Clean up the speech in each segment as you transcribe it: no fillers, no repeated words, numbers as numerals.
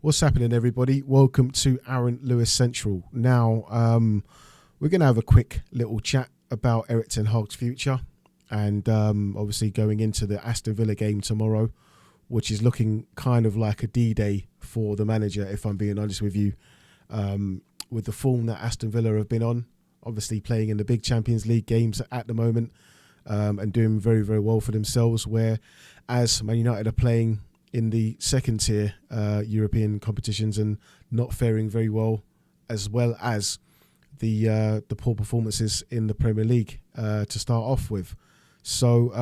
What's happening, everybody? Welcome to Aaron Lewis Central. Now, we're going to have a quick little chat about Erik Ten Hag's future and obviously going into the Aston Villa game tomorrow, which is looking kind of like a D-Day for the manager, if I'm being honest with you, with the form that Aston Villa have been on, obviously playing in the big Champions League games at the moment and doing very, very well for themselves, whereas Man United are playing in the second tier European competitions and not faring very well as the poor performances in the Premier League to start off with. So,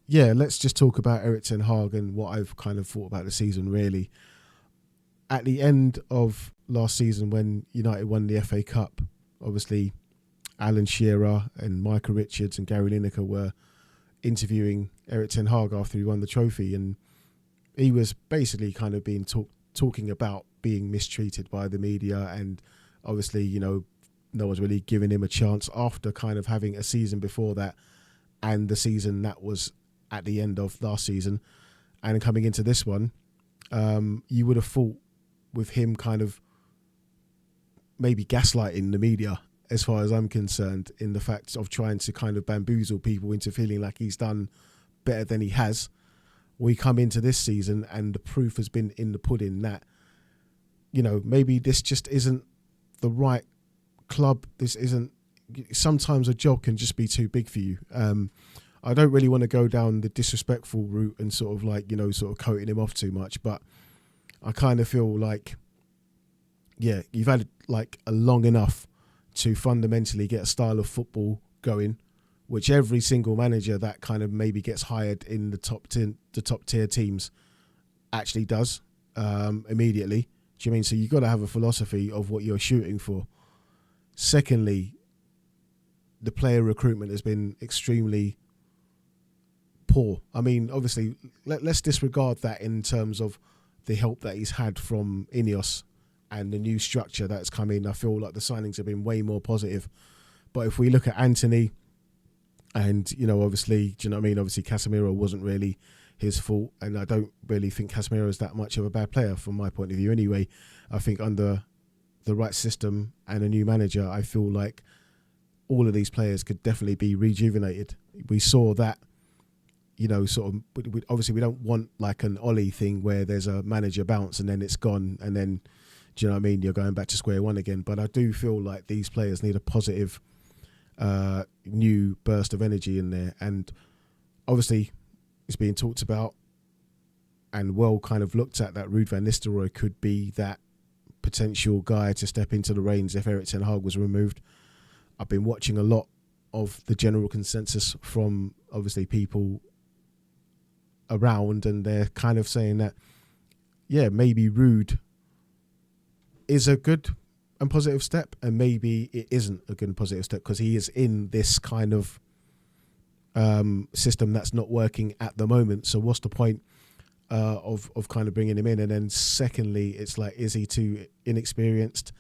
let's just talk about Erik Ten Hag and what I've kind of thought about the season, really. At the end of last season, when United won the FA Cup, obviously Alan Shearer and Michael Richards and Gary Lineker were interviewing Erik Ten Hag after he won the trophy, and he was basically kind of being talking about being mistreated by the media, and obviously, no one's really giving him a chance after kind of having a season before that and the season that was at the end of last season and coming into this one. You would have thought with him kind of maybe gaslighting the media, as far as I'm concerned, in the fact of trying to kind of bamboozle people into feeling like he's done better than he has. We come into this season and the proof has been in the pudding that, maybe this just isn't the right club. This isn't, sometimes a job can just be too big for you. I don't really want to go down the disrespectful route and sort of coating him off too much, but I kind of feel like, you've had like a long enough to fundamentally get a style of football going, which every single manager that kind of maybe gets hired in the top tier teams actually does immediately. Do you mean? So you've got to have a philosophy of what you're shooting for. Secondly, the player recruitment has been extremely poor. I mean, obviously, let's disregard that in terms of the help that he's had from Ineos and the new structure that's come in. I feel like the signings have been way more positive. But if we look at Anthony, and, obviously, do you know what I mean? Obviously, Casemiro wasn't really his fault. And I don't really think Casemiro is that much of a bad player from my point of view. Anyway, I think under the right system and a new manager, I feel like all of these players could definitely be rejuvenated. We saw that, obviously we don't want like an Ollie thing where there's a manager bounce and then it's gone. And then, do you know what I mean? You're going back to square one again. But I do feel like these players need a positive new burst of energy in there, and obviously it's being talked about and well kind of looked at that Ruud van Nistelrooy could be that potential guy to step into the reins if Erik Ten Hag was removed. I've been watching a lot of the general consensus from obviously people around, and they're kind of saying that maybe Ruud is a good and positive step, and maybe it isn't a good and positive step because he is in this kind of system that's not working at the moment. So what's the point of kind of bringing him in? And then secondly, it's like, is he too inexperienced?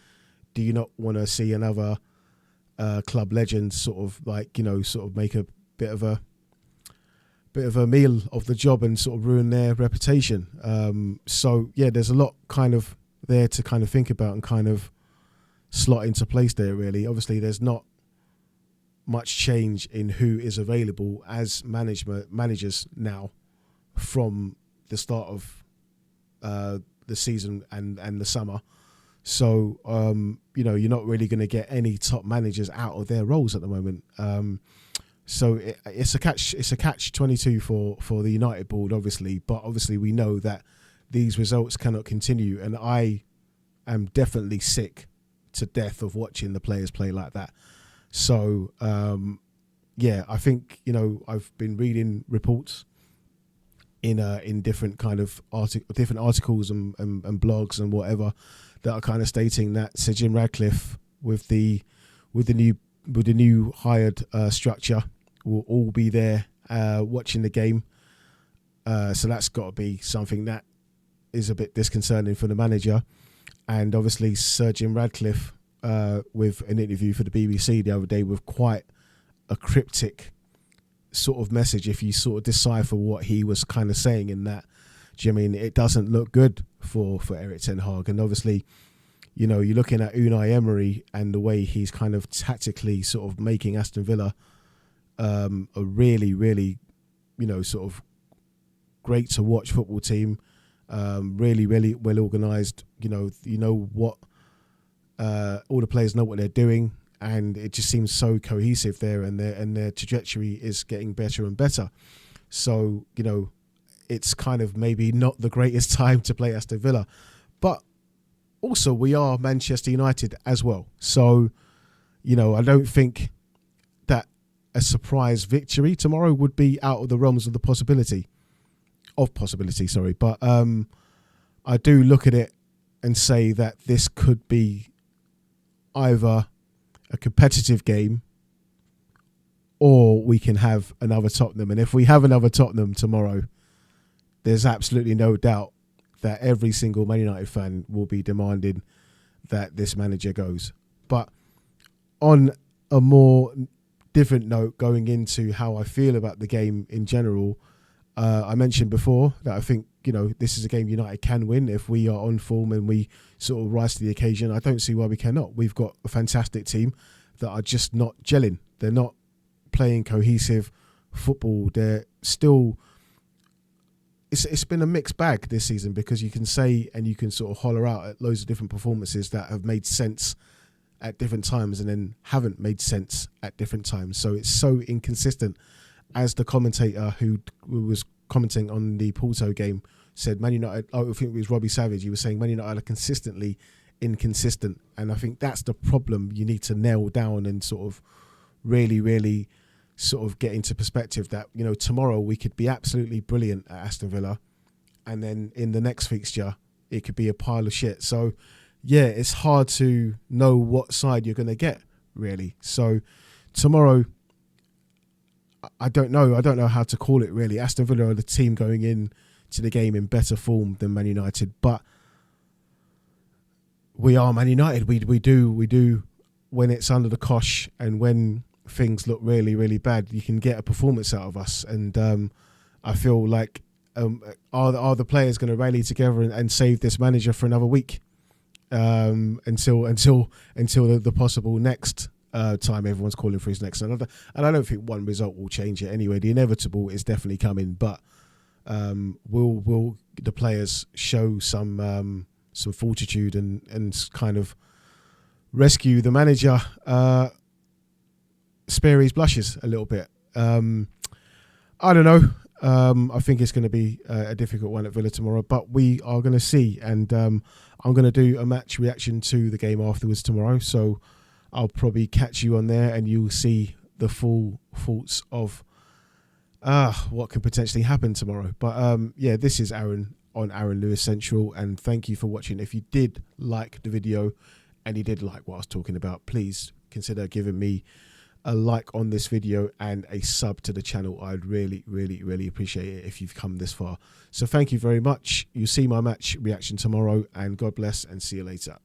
Do you not want to see another club legend sort of make a bit of a meal of the job and sort of ruin their reputation? There's a lot kind of there to kind of think about and kind of slot into place there, really. Obviously, there's not much change in who is available as managers now from the start of the season and the summer. So, you're not really going to get any top managers out of their roles at the moment. So it's a catch-22 for the United board, obviously. But obviously, we know that these results cannot continue, and I am definitely sick to death of watching the players play like that. So I think I've been reading reports in different kind of different articles and blogs and whatever that are kind of stating that Sir Jim Ratcliffe with the new hired structure will all be there watching the game. So that's got to be something that is a bit disconcerting for the manager. And obviously Sir Jim Ratcliffe, with an interview for the BBC the other day with quite a cryptic sort of message, if you sort of decipher what he was kind of saying in that, Do you know what I mean? It doesn't look good for Erik Ten Hag. And obviously, you know, you're looking at Unai Emery and the way he's kind of tactically sort of making Aston Villa a really, really, you know, sort of great to watch football team. Really, really well organised. You know what all the players know what they're doing, and it just seems so cohesive there, and their trajectory is getting better and better. So, you know, it's kind of maybe not the greatest time to play Aston Villa, but also we are Manchester United as well. So, you know, I don't think that a surprise victory tomorrow would be out of the realms of the possibility. But I do look at it and say that this could be either a competitive game or we can have another Tottenham. And if we have another Tottenham tomorrow, there's absolutely no doubt that every single Man United fan will be demanding that this manager goes. But on a more different note, going into how I feel about the game in general, I mentioned before that I think, you know, this is a game United can win if we are on form and we sort of rise to the occasion. I don't see why we cannot. We've got a fantastic team that are just not gelling. They're not playing cohesive football. They're still... It's been a mixed bag this season, because you can say and you can sort of holler out at loads of different performances that have made sense at different times and then haven't made sense at different times. So it's so inconsistent. As the commentator who was commenting on the Porto game said, Man United, I think it was Robbie Savage, he was saying Man United are consistently inconsistent. And I think that's the problem you need to nail down and sort of really, really sort of get into perspective, that, you know, tomorrow we could be absolutely brilliant at Aston Villa, and then in the next fixture it could be a pile of shit. So yeah, it's hard to know what side you're going to get, really. So tomorrow, I don't know how to call it, really. Aston Villa are the team going in to the game in better form than Man United, but we are Man United. We do when it's under the cosh and when things look really, really bad, you can get a performance out of us. And I feel like are the players going to rally together and save this manager for another week until the possible next time everyone's calling for his next another? And I don't think one result will change it anyway. The inevitable is definitely coming, but will the players show some fortitude and kind of rescue the manager, spare his blushes a little bit? I don't know. I think it's going to be a difficult one at Villa tomorrow, but we are going to see. And I'm going to do a match reaction to the game afterwards tomorrow. So I'll probably catch you on there and you'll see the full thoughts of what can potentially happen tomorrow. But yeah, this is Aaron on Aaron Lewis Central, and thank you for watching. If you did like the video and you did like what I was talking about, please consider giving me a like on this video and a sub to the channel. I'd really, really, really appreciate it if you've come this far. So thank you very much. You'll see my match reaction tomorrow, and God bless, and see you later.